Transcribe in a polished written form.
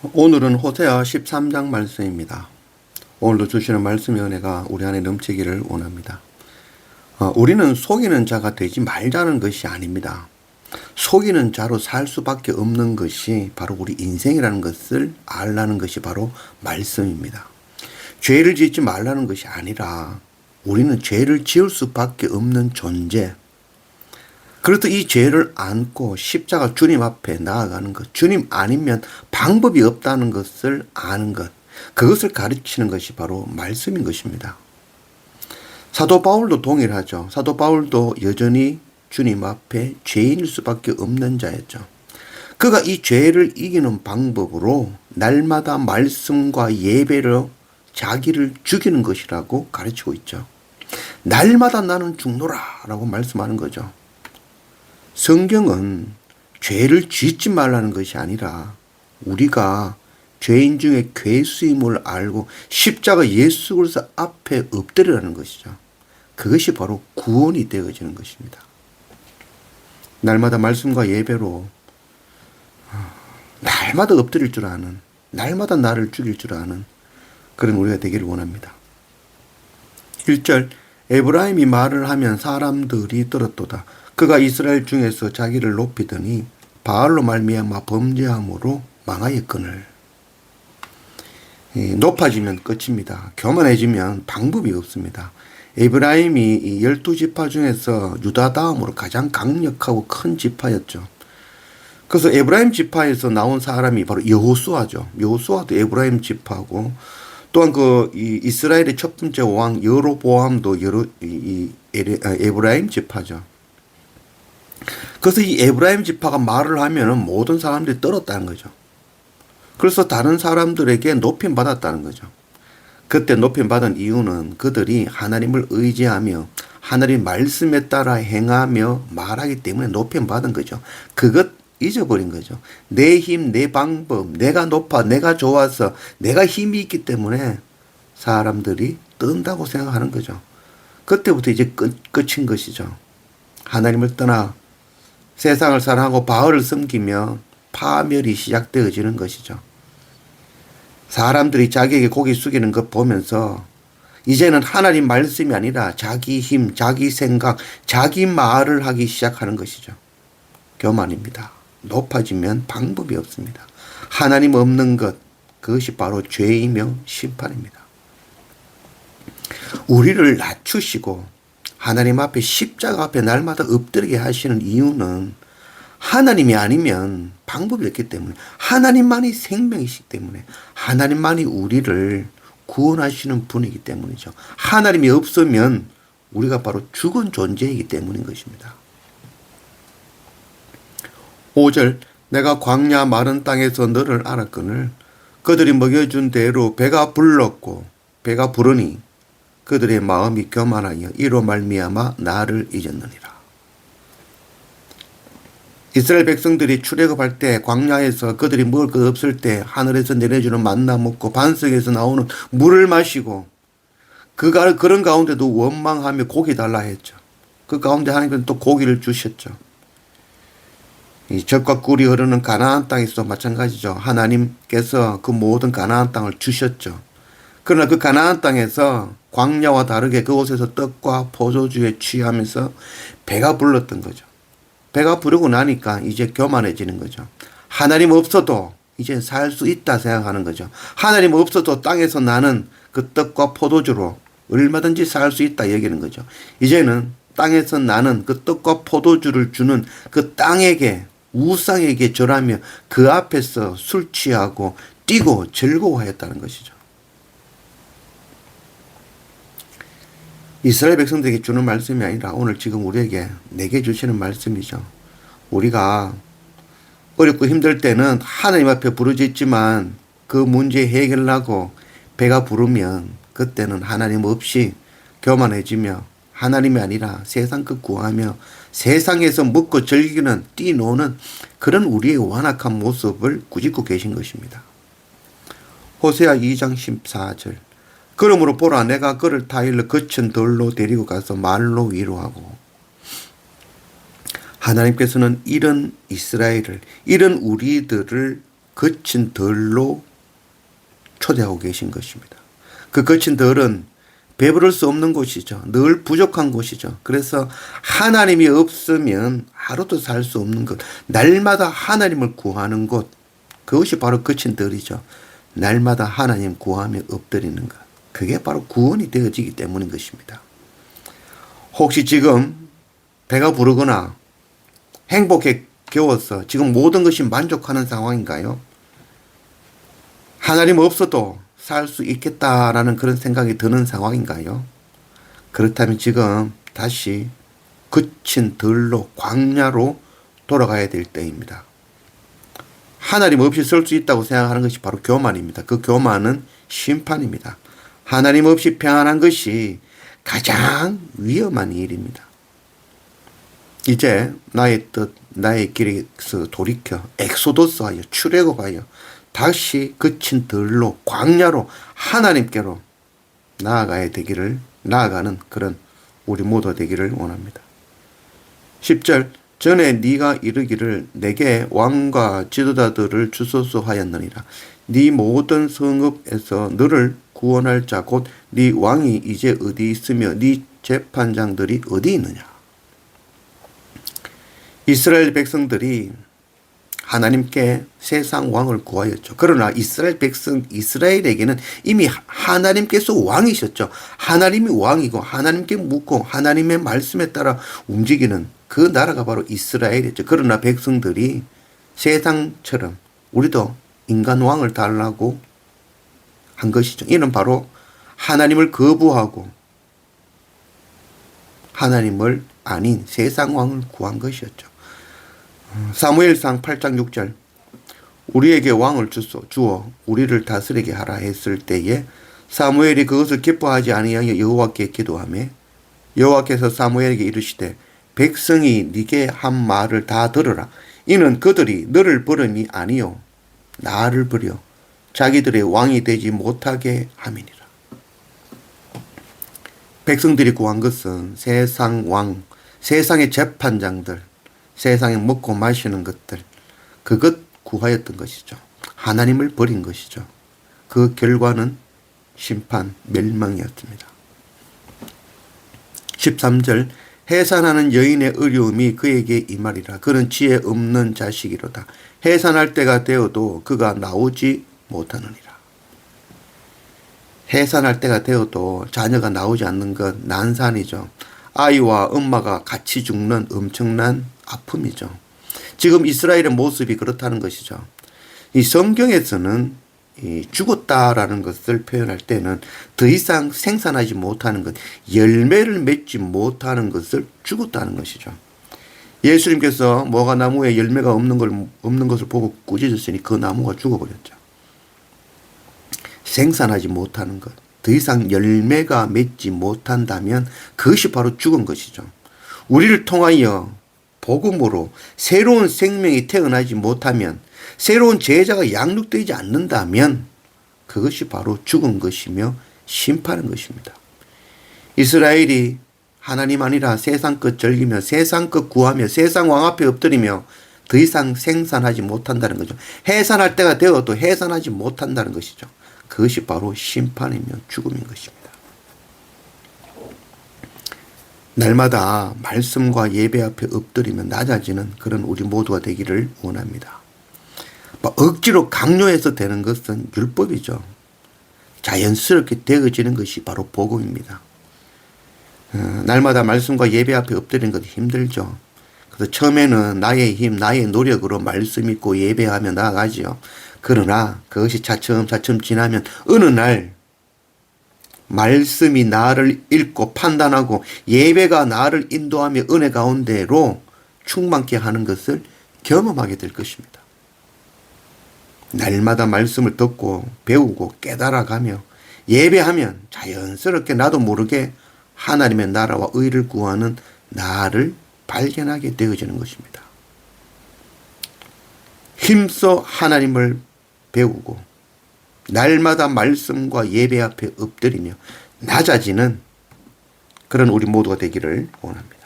오늘은 호세아 13장 말씀입니다. 오늘도 주시는 말씀의 은혜가 우리 안에 넘치기를 원합니다. 우리는 속이는 자가 되지 말자는 것이 아닙니다. 속이는 자로 살 수밖에 없는 것이 바로 우리 인생이라는 것을 알라는 것이 바로 말씀입니다. 죄를 짓지 말라는 것이 아니라 우리는 죄를 지을 수밖에 없는 존재. 그래서 이 죄를 안고 십자가 주님 앞에 나아가는 것, 주님 아니면 방법이 없다는 것을 아는 것, 그것을 가르치는 것이 바로 말씀인 것입니다. 사도 바울도 동일하죠. 사도 바울도 여전히 주님 앞에 죄인일 수밖에 없는 자였죠. 그가 이 죄를 이기는 방법으로 날마다 말씀과 예배로 자기를 죽이는 것이라고 가르치고 있죠. 날마다 나는 죽노라 라고 말씀하는 거죠. 성경은 죄를 짓지 말라는 것이 아니라 우리가 죄인 중에 괴수임을 알고 십자가 예수 그리스도 앞에 엎드리라는 것이죠. 그것이 바로 구원이 되어지는 것입니다. 날마다 말씀과 예배로 날마다 엎드릴 줄 아는, 날마다 나를 죽일 줄 아는 그런 우리가 되기를 원합니다. 1절 에브라임이 말을 하면 사람들이 들었도다. 그가 이스라엘 중에서 자기를 높이더니 바알로 말미암아 범죄함으로 망하였거늘. 높아지면 끝입니다. 교만해지면 방법이 없습니다. 에브라임이 12지파 중에서 유다 다음으로 가장 강력하고 큰 지파였죠. 그래서 에브라임 지파에서 나온 사람이 바로 여호수아죠. 여호수아도 에브라임 지파고, 또한 이스라엘의 첫 번째 왕 여로보암도 에브라임 지파죠. 그래서 이 에브라임 지파가 말을 하면 모든 사람들이 떨었다는 거죠. 그래서 다른 사람들에게 높임 받았다는 거죠. 그때 높임 받은 이유는 그들이 하나님을 의지하며 하나님 말씀에 따라 행하며 말하기 때문에 높임 받은 거죠. 그것 잊어버린 거죠. 내 힘, 내 방법, 내가 높아, 내가 좋아서, 내가 힘이 있기 때문에 사람들이 뜬다고 생각하는 거죠. 그때부터 이제 끝인 것이죠. 하나님을 떠나 세상을 사랑하고 바알을 섬기며 파멸이 시작되어지는 것이죠. 사람들이 자기에게 고개 숙이는 것 보면서 이제는 하나님 말씀이 아니라 자기 힘, 자기 생각, 자기 말을 하기 시작하는 것이죠. 교만입니다. 높아지면 방법이 없습니다. 하나님 없는 것, 그것이 바로 죄이며 심판입니다. 우리를 낮추시고 하나님 앞에 십자가 앞에 날마다 엎드리게 하시는 이유는 하나님이 아니면 방법이 없기 때문에, 하나님만이 생명이시기 때문에, 하나님만이 우리를 구원하시는 분이기 때문이죠. 하나님이 없으면 우리가 바로 죽은 존재이기 때문인 것입니다. 5절 내가 광야 마른 땅에서 너를 알았거늘 그들이 먹여준 대로 배가 불렀고 배가 부르니 그들의 마음이 교만하여 이로 말미암아 나를 잊었느니라. 이스라엘 백성들이 출애굽할 때 광야에서 그들이 먹을 것 없을 때 하늘에서 내려주는 만나 먹고 반석에서 나오는 물을 마시고 그런 가운데도 원망하며 고기 달라 했죠. 그 가운데 하나님께서 또 고기를 주셨죠. 이 젖과 꿀이 흐르는 가나안 땅에서도 마찬가지죠. 하나님께서 그 모든 가나안 땅을 주셨죠. 그러나 그 가나안 땅에서 광야와 다르게 그곳에서 떡과 포도주에 취하면서 배가 불렀던 거죠. 배가 부르고 나니까 이제 교만해지는 거죠. 하나님 없어도 이제 살 수 있다 생각하는 거죠. 하나님 없어도 땅에서 나는 그 떡과 포도주로 얼마든지 살 수 있다 여기는 거죠. 이제는 땅에서 나는 그 떡과 포도주를 주는 그 땅에게, 우상에게 절하며 그 앞에서 술 취하고 뛰고 즐거워하였다는 것이죠. 이스라엘 백성들에게 주는 말씀이 아니라 오늘 지금 우리에게 내게 주시는 말씀이죠. 우리가 어렵고 힘들 때는 하나님 앞에 부르짖지만 그 문제 해결하고 배가 부르면 그때는 하나님 없이 교만해지며 하나님이 아니라 세상 것 구하며 세상에서 먹고 즐기는 뛰노는 그런 우리의 완악한 모습을 꾸짖고 계신 것입니다. 호세아 2장 14절 그러므로 보라 내가 그를 타일러 거친 돌로 데리고 가서 말로 위로하고. 하나님께서는 이런 이스라엘을, 이런 우리들을 거친 덜로 초대하고 계신 것입니다. 그 거친 덜은 배부를 수 없는 곳이죠. 늘 부족한 곳이죠. 그래서 하나님이 없으면 하루도 살 수 없는 것, 날마다 하나님을 구하는 곳, 그것이 바로 거친 덜이죠. 날마다 하나님 구하며 엎드리는 것, 그게 바로 구원이 되어지기 때문인 것입니다. 혹시 지금 배가 부르거나 행복에 겨워서 지금 모든 것이 만족하는 상황인가요? 하나님 없어도 살 수 있겠다라는 그런 생각이 드는 상황인가요? 그렇다면 지금 다시 거친 덜로 광야로 돌아가야 될 때입니다. 하나님 없이 설 수 있다고 생각하는 것이 바로 교만입니다. 그 교만은 심판입니다. 하나님 없이 평안한 것이 가장 위험한 일입니다. 이제 나의 뜻, 나의 길에서 돌이켜 엑소더스하여 출애굽하여 다시 거친 덜로 광야로 하나님께로 나아가는 그런 우리 모두 되기를 원합니다. 10절 전에 네가 이르기를 내게 왕과 지도자들을 주소서 하였느니라. 네 모든 성읍에서 너를 구원할 자 곧 네 왕이 이제 어디 있으며 네 재판장들이 어디 있느냐. 이스라엘 백성들이 하나님께 세상 왕을 구하였죠. 그러나 이스라엘에게는 이미 하나님께서 왕이셨죠. 하나님이 왕이고 하나님께 묻고 하나님의 말씀에 따라 움직이는 그 나라가 바로 이스라엘이었죠. 그러나 백성들이 세상처럼 우리도 인간 왕을 달라고 한 것이죠. 이는 바로 하나님을 거부하고 하나님을 아닌 세상 왕을 구한 것이었죠. 사무엘상 8장 6절 우리에게 왕을 주어 우리를 다스리게 하라 했을 때에 사무엘이 그것을 기뻐하지 아니하여 여호와께 기도하며 여호와께서 사무엘에게 이르시되 백성이 네게 한 말을 다 들으라. 이는 그들이 너를 버림이 아니요 나를 버려 자기들의 왕이 되지 못하게 함이니라. 백성들이 구한 것은 세상 왕, 세상의 재판장들, 세상에 먹고 마시는 것들, 그것 구하였던 것이죠. 하나님을 버린 것이죠. 그 결과는 심판, 멸망이었습니다. 13절 해산하는 여인의 어려움이 그에게 임하리라. 그는 지혜 없는 자식이로다. 해산할 때가 되어도 그가 나오지 못하느니라. 해산할 때가 되어도 자녀가 나오지 않는 것 난산이죠. 아이와 엄마가 같이 죽는 엄청난 아픔이죠. 지금 이스라엘의 모습이 그렇다는 것이죠. 이 성경에서는 이 죽었다라는 것을 표현할 때는 더 이상 생산하지 못하는 것, 열매를 맺지 못하는 것을 죽었다는 것이죠. 예수님께서 무화과 나무에 열매가 없는 것을 보고 꾸짖으시니 그 나무가 죽어버렸죠. 생산하지 못하는 것, 더 이상 열매가 맺지 못한다면 그것이 바로 죽은 것이죠. 우리를 통하여 복음으로 새로운 생명이 태어나지 못하면, 새로운 제자가 양육되지 않는다면 그것이 바로 죽은 것이며 심판인 것입니다. 이스라엘이 하나님 아니라 세상 것 즐기며 세상 것 구하며 세상 왕 앞에 엎드리며 더 이상 생산하지 못한다는 거죠. 해산할 때가 되어도 해산하지 못한다는 것이죠. 그것이 바로 심판이며 죽음인 것입니다. 날마다 말씀과 예배 앞에 엎드리며 낮아지는 그런 우리 모두가 되기를 원합니다. 억지로 강요해서 되는 것은 율법이죠. 자연스럽게 되어지는 것이 바로 복음입니다. 날마다 말씀과 예배 앞에 엎드리는 것이 힘들죠. 그래서 처음에는 나의 힘, 나의 노력으로 말씀 읽고 예배하며 나아가지요. 그러나 그것이 차츰차츰 지나면 어느 날 말씀이 나를 읽고 판단하고 예배가 나를 인도하며 은혜 가운데로 충만케 하는 것을 경험하게 될 것입니다. 날마다 말씀을 듣고 배우고 깨달아가며 예배하면 자연스럽게 나도 모르게 하나님의 나라와 의를 구하는 나를 발견하게 되어지는 것입니다. 힘써 하나님을 배우고 날마다 말씀과 예배 앞에 엎드리며 낮아지는 그런 우리 모두가 되기를 원합니다.